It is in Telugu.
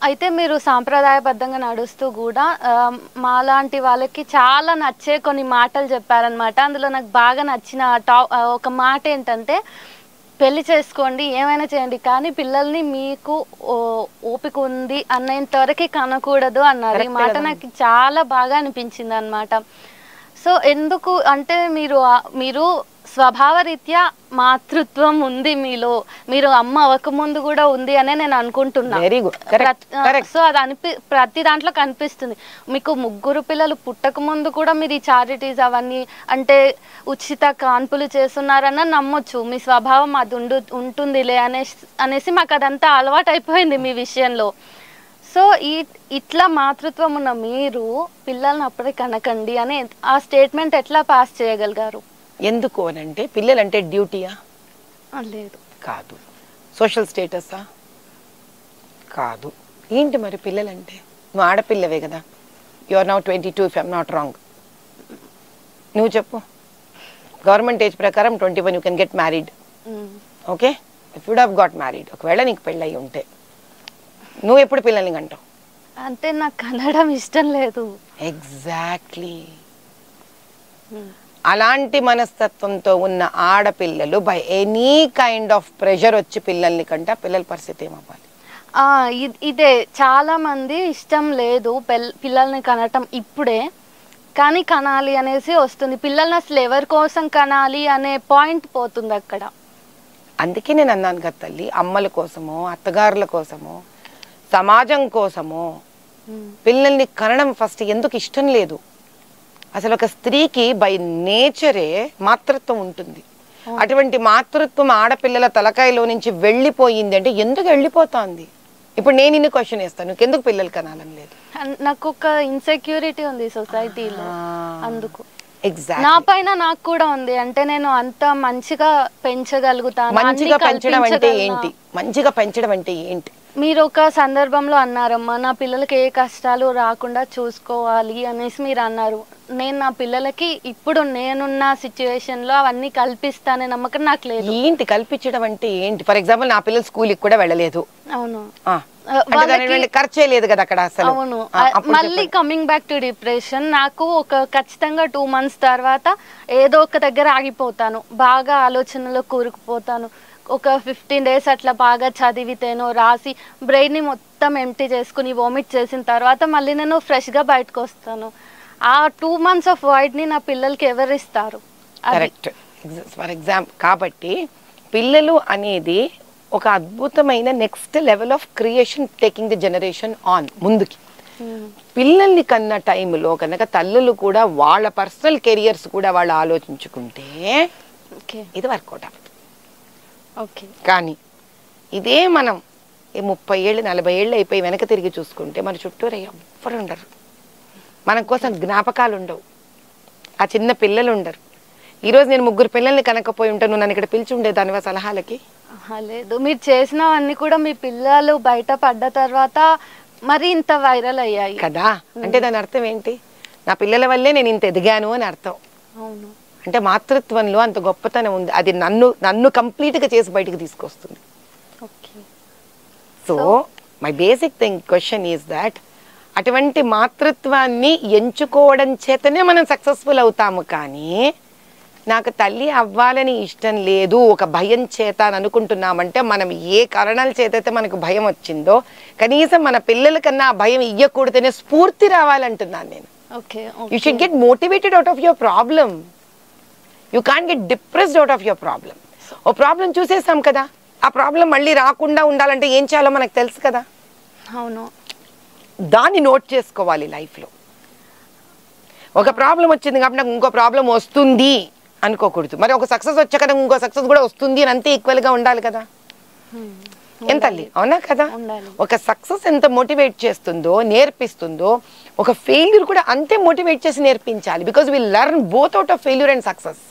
అయితే మీరు సాంప్రదాయబద్ధంగా నడుస్తూ కూడా మాలాంటి వాళ్ళకి చాలా నచ్చే కొన్ని మాటలు చెప్పారనమాట. అందులో నాకు బాగా నచ్చిన ఒక మాట ఏంటంటే, పెళ్లి చేసుకోండి, ఏమైనా చేయండి, కానీ పిల్లల్ని మీకు ఓపిక ఉంది అన్నంత వరకే కనకూడదు అన్నారు. ఈ మాట నాకు చాలా బాగా అనిపించింది అనమాట. సో ఎందుకు అంటే మీరు స్వభావరీత్యా మాతృత్వం ఉంది మీలో, మీరు అమ్మ అవ్వకముందు కూడా ఉంది అనే నేను అనుకుంటున్నా. సో అది ప్రతి దాంట్లో కనిపిస్తుంది. మీకు 3 పిల్లలు పుట్టక ముందు కూడా మీరు ఈ చారిటీస్ అవన్నీ అంటే ఉచిత కాన్పులు చేస్తున్నారన్న నమ్మొచ్చు. మీ స్వభావం అది ఉంటుందిలే అనేసి మాకు అదంతా అలవాటు అయిపోయింది మీ విషయంలో. సో ఇట్లా మాతృత్వం ఉన్న మీరు పిల్లల్ని అప్పుడే కనకండి అని ఆ స్టేట్మెంట్ ఎట్లా పాస్ చేయగలిగారు? ఎందుకు అనంటే పిల్లలంటే డ్యూటీయా? లేదు. కాదు. సోషల్ స్టేటసా? కాదు. ఏంటి మరి పిల్లలంటే? నువ్వు ఆడపిల్లవే కదా. You are now 22 if I'm not wrong. నువ్వు చెప్పు. గవర్నమెంట్ ఏజ్ ప్రకారం 21 you can get married. Okay, if you'd have got married, ఒకవేళ నీకు పెళ్ళయి ఉంటే నువ్వు ఎప్పుడు పిల్లల్ని కంటావు? అంటే నాకు కనడం ఇష్టం లేదు. ఎగ్జాక్ట్లీ. అలాంటి మనస్తత్వంతో ఉన్న ఆడపిల్లలు by any kind of pressure వచ్చి పిల్లల్ని కంటే పిల్లల పరిస్థితి ఏమవ్వాలి? ఇదే చాలా మంది ఇష్టం లేదు పిల్లల్ని కనటం ఇప్పుడే, కానీ కనాలి అనేసి వస్తుంది. పిల్లల్ని అసలు ఎవరి కోసం కనాలి అనే పాయింట్ పోతుంది అక్కడ. అందుకే నేను అన్నాను కదా తల్లి, అమ్మల కోసమో అత్తగారుల కోసమో సమాజం కోసమో పిల్లల్ని కనడం ఫస్ట్ ఎందుకు ఇష్టం లేదు. అసలు ఒక స్త్రీకి బై నేచరే మాతృత్వం ఉంటుంది. అటువంటి మాతృత్వం ఆడపిల్లల తలకాయలో నుంచి వెళ్ళిపోయింది అంటే ఎందుకు వెళ్ళిపోతుంది? ఇప్పుడు నేను ఇన్ని క్వశ్చన్ వేస్తాను, ఎందుకు పిల్లలు కనాలని లేదు? నాకు ఒక ఇన్సెక్యూరిటీ ఉంది సొసైటీలో, అందుకు. ఎగ్జాక్ట్. నా పైన నాకు కూడా ఉంది. అంటే నేను అంత మంచిగా పెంచగలుగుతాను. మంచిగా పెంచడం అంటే ఏంటి? మంచిగా పెంచడం అంటే ఏంటి? మీరు ఒక సందర్భంలో అన్నారమ్మా, నా పిల్లలకి ఏ కష్టాలు రాకుండా చూసుకోవాలి అనేసి మీరు అన్నారు. నేను నా పిల్లలకి ఇప్పుడు నేనున్న సిచ్యువేషన్ లో అవన్నీ కల్పిస్తానే నమ్మకం నాకు లేదు. ఏంటి కల్పించడం అంటే ఏంటి? ఫర్ ఎగ్జాంపుల్ నా పిల్లలు స్కూల్కి కూడా వెళ్ళలేదు. అవును, ఖర్చే లేదు కదా అక్కడ అసలు. అవును. మళ్ళీ కమింగ్ బ్యాక్ టు డిప్రెషన్. నాకు ఒక ఖచ్చితంగా 2 months తర్వాత ఏదో ఒక దగ్గర ఆగిపోతాను, బాగా ఆలోచనలో కూరుకుపోతాను. ఒక 15 days అట్లా బాగా చదివితేనో రాసి బ్రెయిన్ ని మొత్తం ఎంప్టీ చేసుకుని వామిట్ చేసిన తర్వాత మళ్ళీ నేను ఫ్రెష్ గా బయటకు వస్తాను. ఆ 2 months ఆఫ్ వాయిడ్ ని నా పిల్లలకి ఎవరు ఇస్తారు? కరెక్ట్. ఫర్ ఎగ్జాంపుల్ కాబట్టి పిల్లలు అనేది ఒక అద్భుతమైన next level of creation, taking the generation on ముందుకి. పిల్లల్ని కన్న టైంలో కనుక తల్లులు కూడా వాళ్ళ పర్సనల్ కెరియర్స్ కూడా వాళ్ళు ఆలోచించుకుంటే ఇది వర్కౌట్ అవ్వదు. కానీ ఇదే మనం 30 ఏళ్ళు 40 ఏళ్ళు అయిపోయి వెనక తిరిగి చూసుకుంటే మన చుట్టూరు ఎవ్వరు ఉండరు, మన కోసం జ్ఞాపకాలు ఉండవు, ఆ చిన్న పిల్లలు ఉండరు. ఈరోజు నేను 3 పిల్లల్ని కనకపోయి ఉంటాను, నన్ను ఇక్కడ పిలిచి ఉండేదానివా సలహాలకి? లేదు. మీరు చేసినవన్నీ కూడా మీ పిల్లలు బయట పడ్డ తర్వాత మరి ఇంత వైరల్ అయ్యాయి కదా. అంటే దాని అర్థం ఏంటి? నా పిల్లల వల్లే నేను ఇంత ఎదిగాను అని అర్థం. అవును. అంటే మాతృత్వంలో అంత గొప్పతనం ఉంది, అది నన్ను కంప్లీట్గా చేసి బయటకు తీసుకొస్తుంది. So my basic question is that అటువంటి మాతృత్వాన్ని ఎంచుకోవడం చేతనే మనం సక్సెస్ఫుల్ అవుతాము. కానీ నాకు తల్లి అవ్వాలని ఇష్టం లేదు, ఒక భయం చేత అని అనుకుంటున్నామంటే మనం ఏ కారణాల చేతైతే మనకు భయం వచ్చిందో కనీసం మన పిల్లల కన్నా ఆ భయం ఇయ్యకూడదనే స్ఫూర్తి రావాలంటున్నాను నేను. You should get motivated out of your problem. You can't get depressed out of your problem. ఓ ప్రాబ్లం చూసేసాం కదా, ఆ ప్రాబ్లం మళ్ళీ రాకుండా ఉండాలంటే ఏం చేయాలో మనకు తెలుసు కదా. అవును. దాన్ని నోట్ చేసుకోవాలి లైఫ్లో. ఒక ప్రాబ్లం వచ్చింది కాబట్టి నాకు ఇంకో ప్రాబ్లం వస్తుంది అనుకోకూడదు. మరి ఒక సక్సెస్ వచ్చాక ఇంకో సక్సెస్ కూడా వస్తుంది అని అంతే ఈక్వల్గా ఉండాలి కదా. ఎంత తల్లి, అవునా కదా? ఒక సక్సెస్ ఎంత మోటివేట్ చేస్తుందో నేర్పిస్తుందో ఒక ఫెయిల్యూర్ కూడా అంతే మోటివేట్ చేసి నేర్పించాలి. Because we learn both out of failure and success.